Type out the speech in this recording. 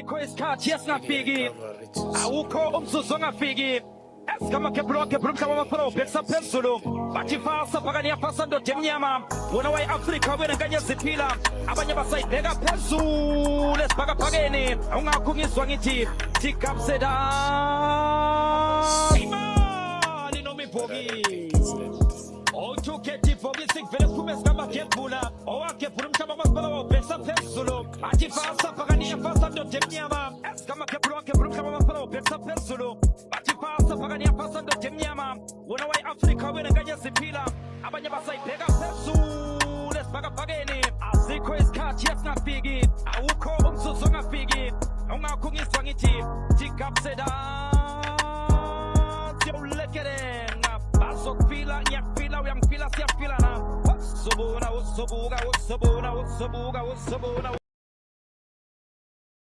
Asikho isikhathi esingafiki awukho umzuzu ongafiki esikamakebhulokhe umhlaba wamaphela ubhekisa phezulu bathi fasa phakani yafasa ndoda emnyama wona wayi-afrika wena nkanye ziphila abanye basayibheka phezulu esibhakaphakeni ungakho ngizwa ngithi tikapsedani noma ibhokisi othukhethe ibhokisi kuvele kuphume sikamakebhula owakebhula umhlaba wamaphela wawubhekisa phezulu bathi fasa phakani yafasa ndoda emnyama esikamakebhula wakebhula umhlaba wamaphela wawubhekisa phezulu bathi fasa phakani yafasa ndoda emnyama wona wayi-afrika wena nkanye ziphila abanye basayibheka phezulu esibhakabhakeni asikho isikhathi esingafiki awukho umzuzu ongafiki ungakho ngizwa ngithi tikapsedani siyawulekelenga bazokufila ngiyakufila uyangifila siyafilana usobona